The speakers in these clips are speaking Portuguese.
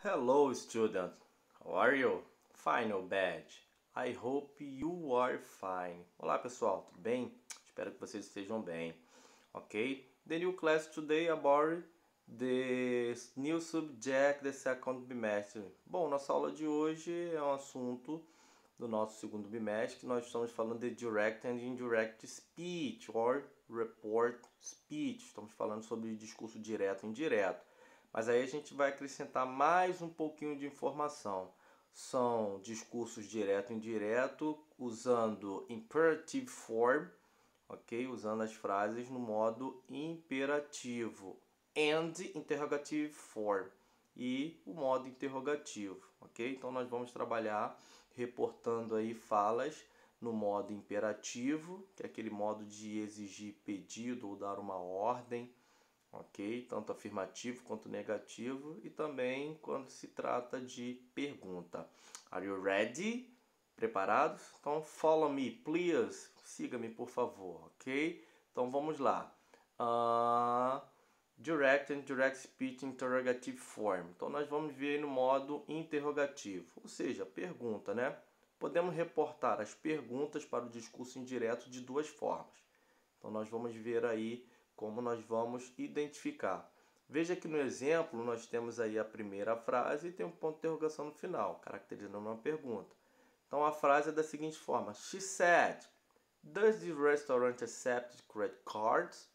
Hello, student. How are you? Fine or bad? I hope you are fine. Olá, pessoal, tudo bem? Espero que vocês estejam bem. Ok? The new class today about the new subject, the second bimestre. Bom, nossa aula de hoje é um assunto do nosso segundo bimestre, que nós estamos falando de direct and indirect speech, or report speech. Estamos falando sobre discurso direto e indireto. Mas aí a gente vai acrescentar mais um pouquinho de informação. São discursos direto e indireto usando imperative form, ok? Usando as frases no modo imperativo. And interrogative form e o modo interrogativo, ok? Então nós vamos trabalhar reportando aí falas no modo imperativo, que é aquele modo de exigir pedido ou dar uma ordem, ok? Tanto afirmativo quanto negativo, e também quando se trata de pergunta. Are you ready? Preparados? Então, follow me, please. Siga-me, por favor, ok? Então, vamos lá. Direct and direct speech interrogative form. Então, nós vamos ver no modo interrogativo, ou seja, pergunta, né? Podemos reportar as perguntas para o discurso indireto de duas formas. Então, nós vamos ver aí como nós vamos identificar. Veja que no exemplo nós temos aí a primeira frase e tem um ponto de interrogação no final, caracterizando uma pergunta. Então a frase é da seguinte forma: She said, "Does the restaurant accept credit cards?"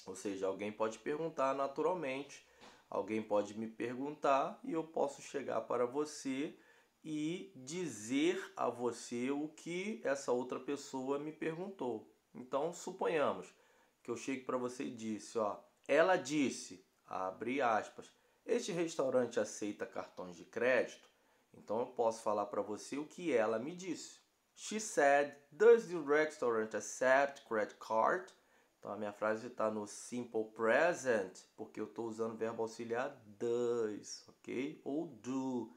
Ou seja, alguém pode perguntar naturalmente, alguém pode me perguntar e eu posso chegar para você e dizer a você o que essa outra pessoa me perguntou. Então, suponhamos que eu chegue para você e disse, ó, ela disse, abre aspas, este restaurante aceita cartões de crédito? Então eu posso falar para você o que ela me disse. She said, "Does the restaurant accept credit card?" Então a minha frase está no simple present, porque eu estou usando o verbo auxiliar does, ok? Ou do.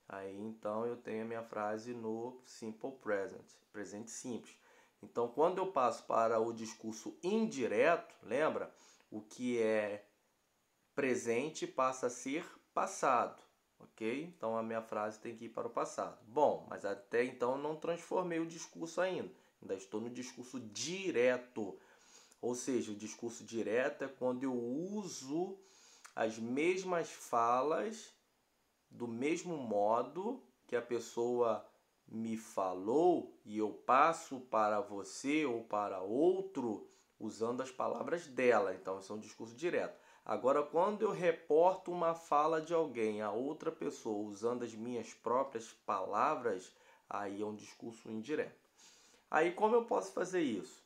Aí então eu tenho a minha frase no simple present, presente simples. Então quando eu passo para o discurso indireto, lembra? O que é presente passa a ser passado, ok? Então a minha frase tem que ir para o passado. Bom, mas até então eu não transformei o discurso ainda. Ainda estou no discurso direto. Ou seja, o discurso direto é quando eu uso as mesmas falas do mesmo modo que a pessoa me falou e eu passo para você ou para outro usando as palavras dela. Então, isso é um discurso direto. Agora, quando eu reporto uma fala de alguém a outra pessoa usando as minhas próprias palavras, aí é um discurso indireto. Aí, como eu posso fazer isso?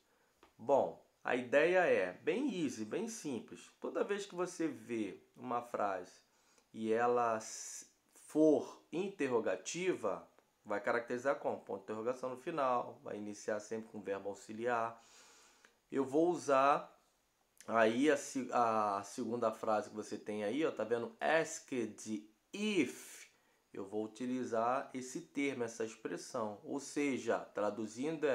Bom, a ideia é bem easy, bem simples. Toda vez que você vê uma frase e ela for interrogativa, vai caracterizar como? Ponto de interrogação no final, vai iniciar sempre com verbo auxiliar. Eu vou usar aí a segunda frase que você tem aí, ó, tá vendo? Asked if. Eu vou utilizar esse termo, essa expressão. Ou seja, traduzindo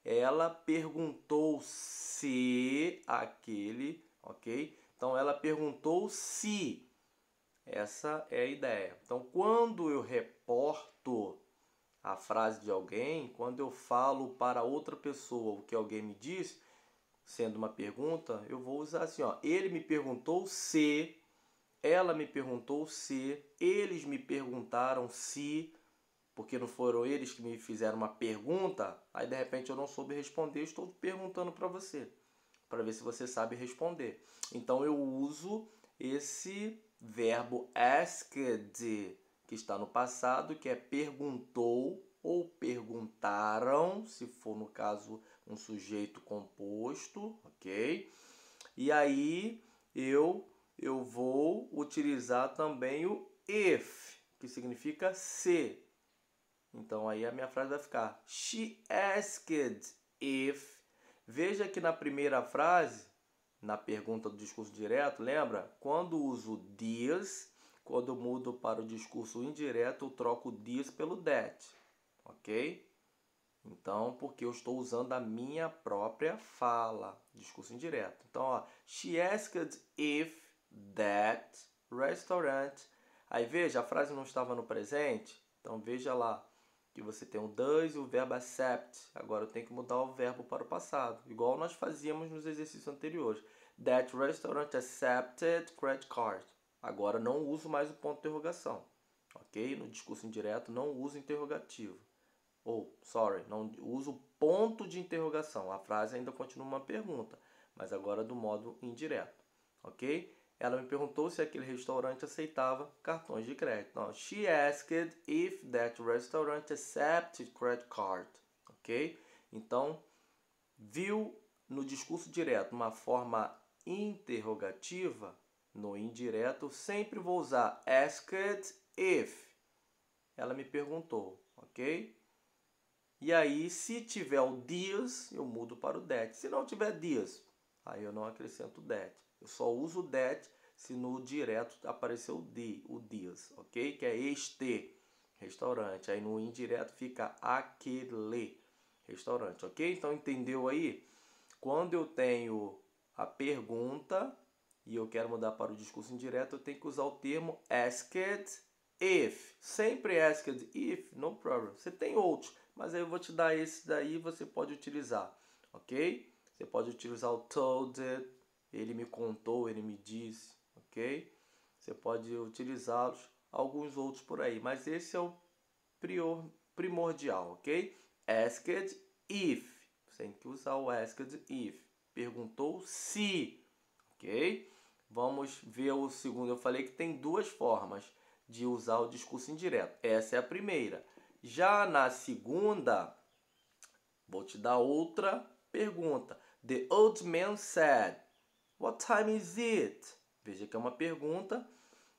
ela perguntou se aquele, ok? Então ela perguntou se. Essa é a ideia. Então quando eu reporto a frase de alguém, quando eu falo para outra pessoa o que alguém me disse, sendo uma pergunta, eu vou usar assim, ó. Ele me perguntou se, ela me perguntou se, eles me perguntaram se, porque não foram eles que me fizeram uma pergunta, aí de repente eu não soube responder, estou perguntando para você, para ver se você sabe responder. Então eu uso esse verbo asked, que está no passado, que é perguntou ou perguntaram, se for no caso um sujeito composto, ok? E aí eu vou utilizar também o if, que significa se. Então aí a minha frase vai ficar She asked if. Veja que na primeira frase, na pergunta do discurso direto, lembra? Quando uso this, quando eu mudo para o discurso indireto, eu troco this pelo that, ok? Então, porque eu estou usando a minha própria fala, discurso indireto. Então, ó, she asked if that restaurant Aí veja, a frase não estava no presente, então veja lá que você tem o does e o verbo accept. Agora eu tenho que mudar o verbo para o passado, igual nós fazíamos nos exercícios anteriores. That restaurant accepted credit card. Agora não uso mais o ponto de interrogação, ok? No discurso indireto não uso interrogativo. Não uso ponto de interrogação. A frase ainda continua uma pergunta, mas agora do modo indireto, ok? Ela me perguntou se aquele restaurante aceitava cartões de crédito. Não, she asked if that restaurant accepted credit card, ok? Então, viu no discurso direto uma forma interrogativa, no indireto sempre vou usar asked if. Ela me perguntou, ok? E aí, se tiver o dias, eu mudo para o that. Se não tiver dias, aí eu não acrescento that. Eu só uso o that se no direto aparecer o dias, ok? Que é este restaurante. Aí no indireto fica aquele restaurante, ok? Então entendeu aí? Quando eu tenho a pergunta e eu quero mudar para o discurso indireto, eu tenho que usar o termo asked if. Sempre asked if, no problem. Você tem outros, mas aí eu vou te dar esse daí, você pode utilizar, ok? Você pode utilizar o told it, ele me contou, ele me disse, ok? Você pode utilizá-los, alguns outros por aí, mas esse é o primordial, ok? Asked if. Você tem que usar o asked if. Perguntou se, ok? Vamos ver o segundo. Eu falei que tem duas formas de usar o discurso indireto. Essa é a primeira. Já na segunda, vou te dar outra pergunta. The old man said, "What time is it?" Veja que é uma pergunta.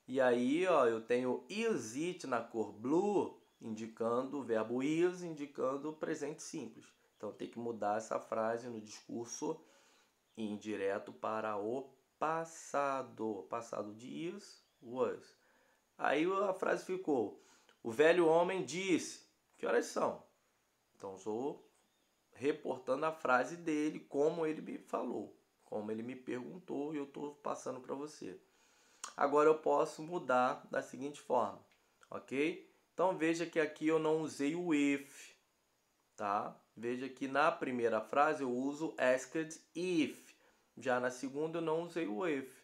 E aí, ó, eu tenho is it na cor blue, indicando o verbo is, indicando o presente simples. Então, tem que mudar essa frase no discurso indireto para o passado. Passado de is, was. Aí a frase ficou: o velho homem disse. Que horas são? Então, estou reportando a frase dele, como ele me falou, como ele me perguntou, e eu estou passando para você. Agora eu posso mudar da seguinte forma, ok? Então veja que aqui eu não usei o if, tá? Veja que na primeira frase eu uso asked if, já na segunda eu não usei o if,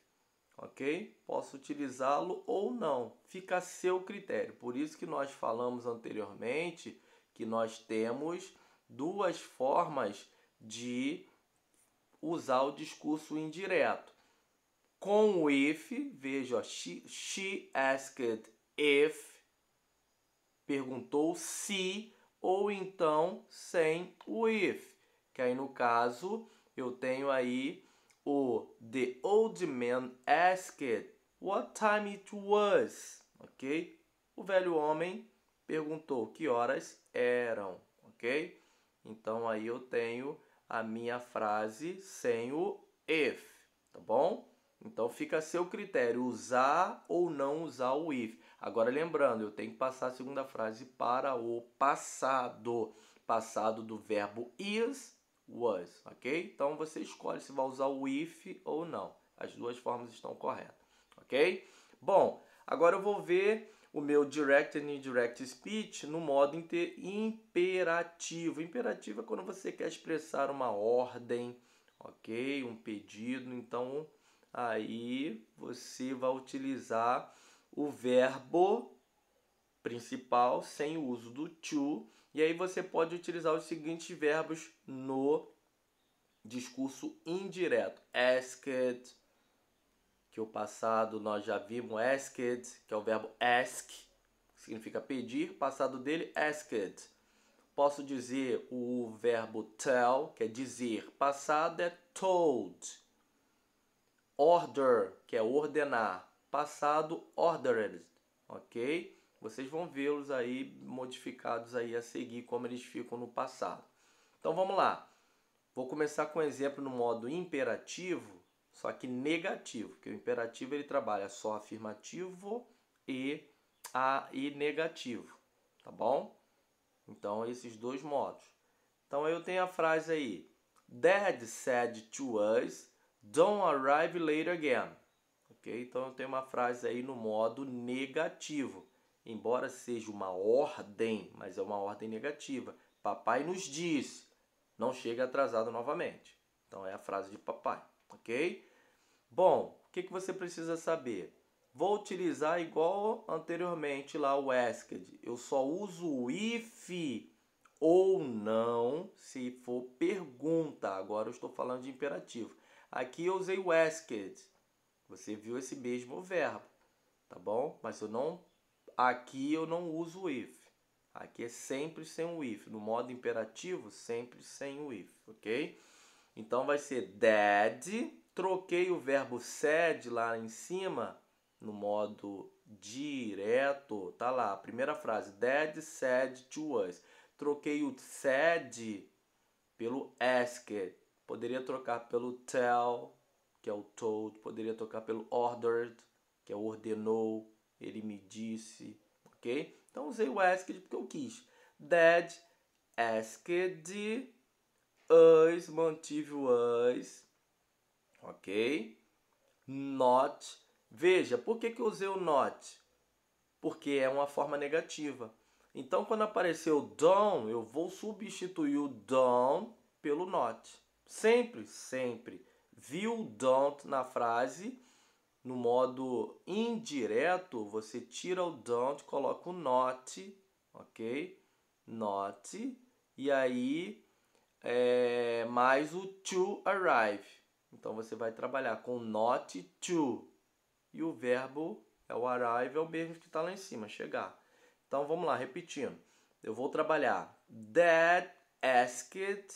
ok? Posso utilizá-lo ou não, fica a seu critério. Por isso que nós falamos anteriormente que nós temos duas formas de usar o discurso indireto. Com o if, veja, she asked if, perguntou se, ou então sem o if, que aí no caso eu tenho aí o the old man asked what time it was, ok? O velho homem perguntou que horas eram, ok? Então aí eu tenho a minha frase sem o if, tá bom? Então fica a seu critério usar ou não usar o if. Agora lembrando, eu tenho que passar a segunda frase para o passado. Passado do verbo is, was, ok? Então você escolhe se vai usar o if ou não. As duas formas estão corretas, ok? Bom, agora eu vou ver o meu direct and indirect speech no modo imperativo. Imperativo é quando você quer expressar uma ordem, ok? Um pedido. Então aí você vai utilizar o verbo principal sem o uso do to, e aí você pode utilizar os seguintes verbos no discurso indireto. Asked, que o passado nós já vimos, asked, que é o verbo ask, que significa pedir, passado dele asked. Posso dizer o verbo tell, que é dizer, passado é told. Order, que é ordenar, passado ordered, ok? Vocês vão vê-los aí modificados aí a seguir como eles ficam no passado. Então vamos lá. Vou começar com um exemplo no modo imperativo, só que negativo, porque o imperativo ele trabalha só afirmativo e negativo, tá bom? Então esses dois modos. Então eu tenho a frase aí: Dad said to us, "Don't arrive late again." ok? Então, eu tenho uma frase aí no modo negativo. Embora seja uma ordem, mas é uma ordem negativa. Papai nos disse, não chegue atrasado novamente. Então, é a frase de papai, ok? Bom, o que você precisa saber? Vou utilizar igual anteriormente lá o asked. Eu só uso o if ou não se for pergunta. Agora eu estou falando de imperativo. Aqui eu usei o asked. Você viu esse mesmo verbo, tá bom? Mas aqui eu não uso o if. Aqui é sempre sem o if. No modo imperativo, sempre sem o if, ok? Então vai ser dad. Troquei o verbo said lá em cima, no modo direto. Tá lá, a primeira frase. Dad said to us. Troquei o said pelo asked. Poderia trocar pelo tell, que é o told. Poderia trocar pelo ordered, que é o ordenou. Ele me disse, ok? Então usei o asked porque eu quis. Dad asked us, mantive o us, ok? Not. Veja, por que eu usei o not? Porque é uma forma negativa. Então, quando aparecer o don't, eu vou substituir o don't pelo not. Sempre, sempre. Viu o don't na frase, no modo indireto, você tira o don't, coloca o not, ok? Not. E aí, mais o to arrive. Então, você vai trabalhar com not to. E o verbo é o arrive, é o mesmo que está lá em cima, chegar. Então, vamos lá, repetindo. Eu vou trabalhar Dad asked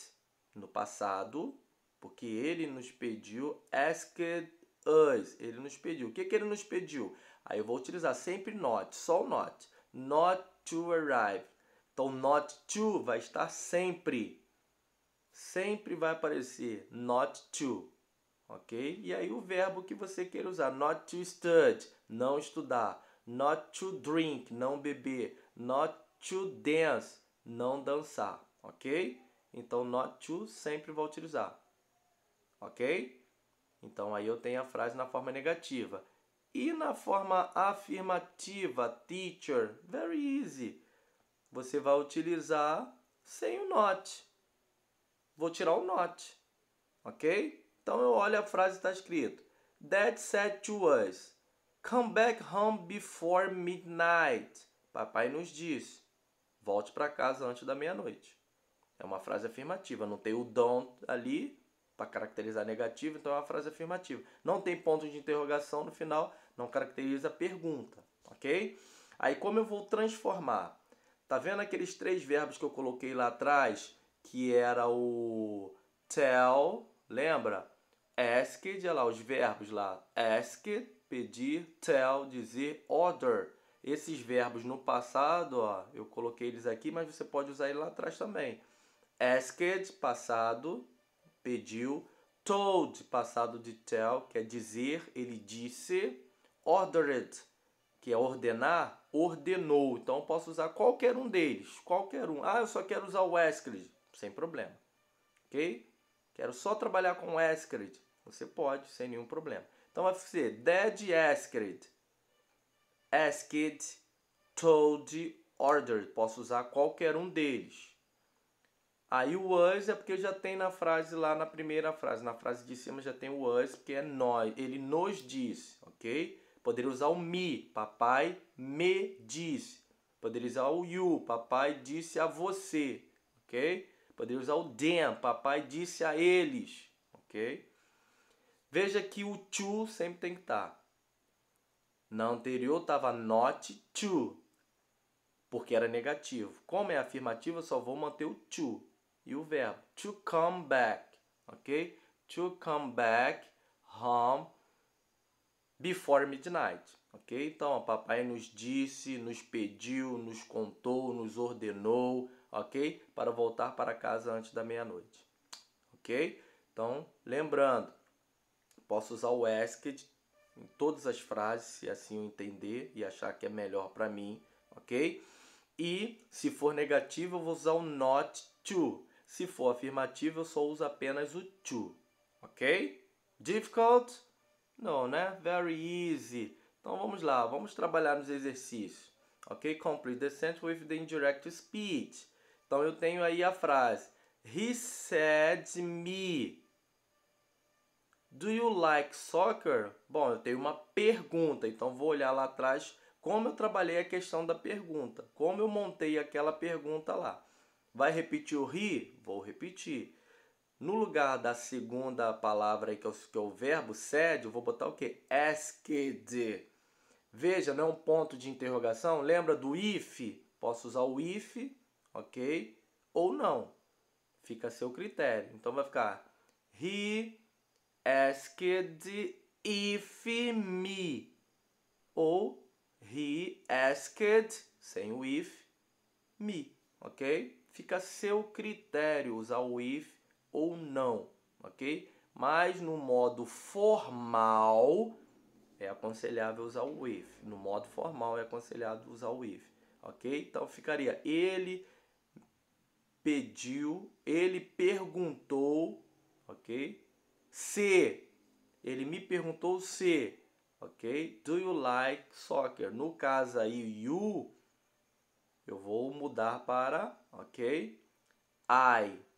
no passado, porque ele nos pediu. Asked us, ele nos pediu. O que ele nos pediu? Aí eu vou utilizar sempre not, só o not. Not to arrive. Então, not to vai estar sempre. Sempre vai aparecer not to. Ok? E aí o verbo que você quer usar. Not to study, não estudar. Not to drink, não beber. Not to dance, não dançar. Ok? Então, not to sempre vai utilizar. Ok? Então, aí eu tenho a frase na forma negativa. E na forma afirmativa, teacher, very easy. Você vai utilizar sem o not. Vou tirar o not. Ok? Então eu olho a frase e está escrito: Dad said to us, come back home before midnight. Papai nos disse, volte para casa antes da meia-noite. É uma frase afirmativa, não tem o don't ali para caracterizar negativo, então é uma frase afirmativa. Não tem ponto de interrogação no final, não caracteriza a pergunta, ok? Aí como eu vou transformar? Tá vendo aqueles 3 verbos que eu coloquei lá atrás, que era o tell, lembra? Asked, olha lá os verbos lá. Asked, pedir, tell, dizer, order. Esses verbos no passado, ó, eu coloquei eles aqui, mas você pode usar ele lá atrás também. Asked, passado, pediu. Told, passado de tell, que é dizer, ele disse. Ordered, que é ordenar, ordenou. Então eu posso usar qualquer um deles, qualquer um. Ah, eu só quero usar o asked, sem problema. Ok? Quero só trabalhar com asked. Você pode, sem nenhum problema. Então vai ser Dad asked, asked, told, ordered. Posso usar qualquer um deles. Aí o was é porque já tem na frase lá na primeira frase. Na frase de cima já tem o was, porque é nós. Ele nos disse, ok? Poderia usar o me. Papai me disse. Poderia usar o you. Papai disse a você, ok? Poderia usar o them. Papai disse a eles, ok? Veja que o to sempre tem que estar. Na anterior estava not to, porque era negativo. Como é afirmativo, eu só vou manter o to. E o verbo, to come back, ok? To come back home before midnight, ok? Então, o papai nos disse, nos pediu, nos contou, nos ordenou, ok? Para voltar para casa antes da meia-noite, ok? Então, lembrando, posso usar o asked em todas as frases, se assim eu entender e achar que é melhor para mim, ok? E, se for negativo, eu vou usar o not to. Se for afirmativo, eu só uso apenas o to, ok? Difficult? Não, né? Very easy. Então vamos lá, vamos trabalhar nos exercícios. Ok? Complete the sentence with the indirect speech. Então eu tenho aí a frase: He said me. Do you like soccer? Bom, eu tenho uma pergunta, então vou olhar lá atrás como eu trabalhei a questão da pergunta. Como eu montei aquela pergunta lá. Vai repetir o he? Vou repetir. No lugar da segunda palavra aí, que é o verbo said, eu vou botar o quê? Asked. Veja, não é um ponto de interrogação? Lembra do if? Posso usar o if, ok? Ou não. Fica a seu critério. Então vai ficar He asked if me. Ou he asked, sem o if, me. Ok? Fica a seu critério usar o if ou não, ok? Mas no modo formal é aconselhável usar o if. No modo formal é aconselhado usar o if, ok? Então ficaria: ele pediu, ele perguntou, ok? Se, ele me perguntou se, ok? Do you like soccer? No caso aí, you, eu vou mudar para, ok? I.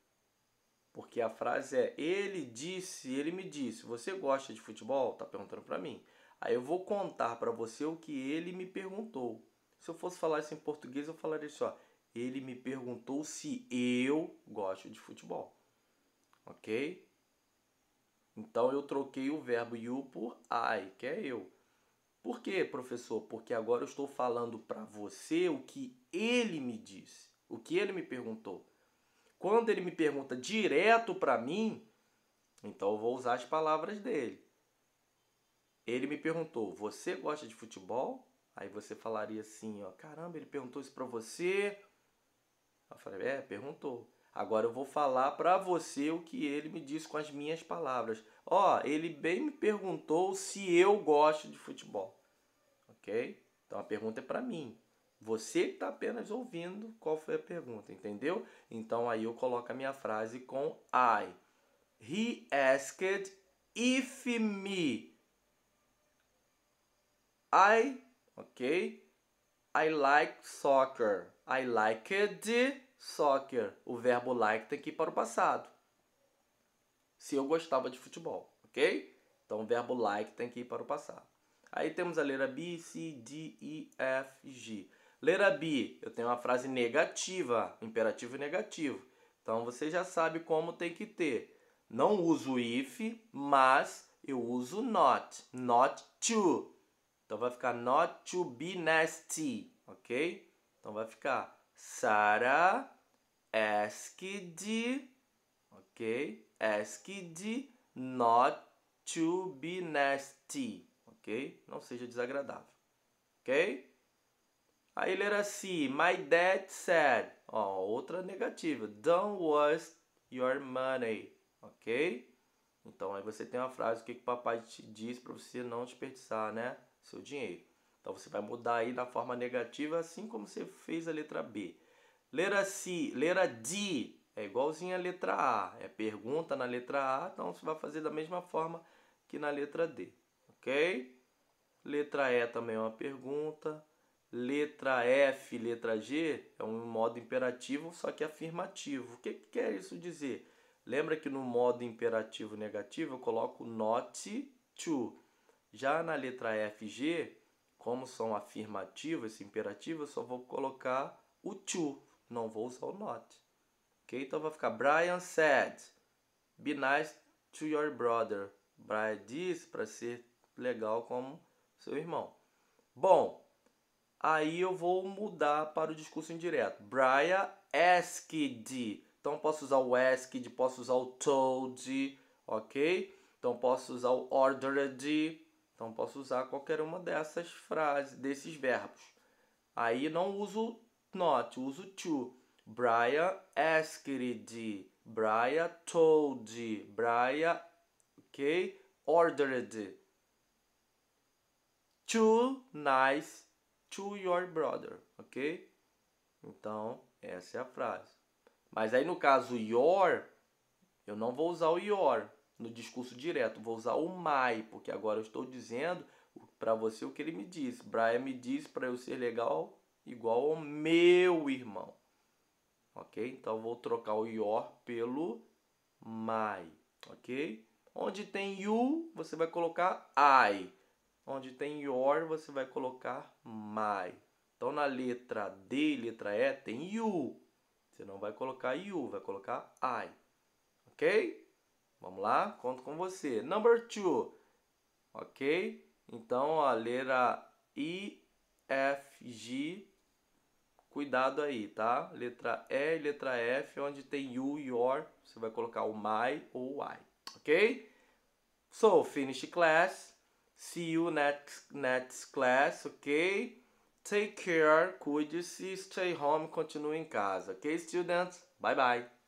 Porque a frase é: ele disse, ele me disse, você gosta de futebol? Tá perguntando para mim. Aí eu vou contar para você o que ele me perguntou. Se eu fosse falar isso em português, eu falaria assim, ó: ele me perguntou se eu gosto de futebol. Ok? Então eu troquei o verbo you por I, que é eu. Por quê, professor? Porque agora eu estou falando para você o que ele me disse, o que ele me perguntou. Quando ele me pergunta direto para mim, então eu vou usar as palavras dele. Ele me perguntou: você gosta de futebol? Aí você falaria assim, ó: caramba, ele perguntou isso para você? Eu falei: é, perguntou. Agora eu vou falar para você o que ele me disse com as minhas palavras. Ó, ele bem me perguntou se eu gosto de futebol. Ok? Então a pergunta é para mim. Você que está apenas ouvindo qual foi a pergunta, entendeu? Então aí eu coloco a minha frase com I. He asked if me. Ok? I like soccer. I liked soccer. O verbo like tem que ir para o passado. Se eu gostava de futebol, ok? Então o verbo like tem que ir para o passado. Aí temos a letra B, C, D, E, F, G. Letra B, eu tenho uma frase negativa, imperativo e negativo. Então você já sabe como tem que ter. Não uso if, mas eu uso not. Not to. Então vai ficar not to be nasty, ok? Então vai ficar Sarah asked, ok? Asked not to be nasty, ok? Não seja desagradável, ok? Aí letra C, my dad said, ó, outra negativa, don't waste your money, ok? Então aí você tem uma frase, o que o papai te diz para você não desperdiçar, né, seu dinheiro. Então você vai mudar aí na forma negativa, assim como você fez a letra B. Letra C, letra D, é igualzinho a letra A, é pergunta na letra A, então você vai fazer da mesma forma que na letra D, ok? Letra E também é uma pergunta. Letra F, letra G é um modo imperativo, só que afirmativo. O que quer isso dizer? Lembra que no modo imperativo negativo eu coloco not to. Já na letra F e G, como são afirmativos, esse imperativo, eu só vou colocar o to, não vou usar o not. Ok? Então vai ficar Brian said, be nice to your brother. Brian disse para ser legal como seu irmão. Bom, aí eu vou mudar para o discurso indireto. Brian asked. Então posso usar o asked, posso usar o told, ok? Então posso usar o ordered. Então posso usar qualquer uma dessas frases, desses verbos. Aí não uso not, uso to. Brian asked. Brian told. Brian, ok? Ordered. Too nice to your brother, ok? Então, essa é a frase. Mas aí no caso your, eu não vou usar o your. no discurso direto. Vou usar o my, porque agora eu estou dizendo para você o que ele me disse. Brian me disse para eu ser legal igual ao meu irmão. Ok? Então eu vou trocar o your pelo my. Ok? Onde tem you, você vai colocar I. Onde tem your, você vai colocar my. Então na letra D e letra E tem you. Você não vai colocar you, vai colocar I. Ok? Vamos lá? Conto com você. Number 2. Ok? Então a letra I, F, G. Cuidado aí, tá? Letra E e letra F, onde tem you, your, você vai colocar o my ou o I. Ok? So, finish class. See you next class, ok? Take care, cuide-se, stay home, continue em casa, ok, students? Bye bye.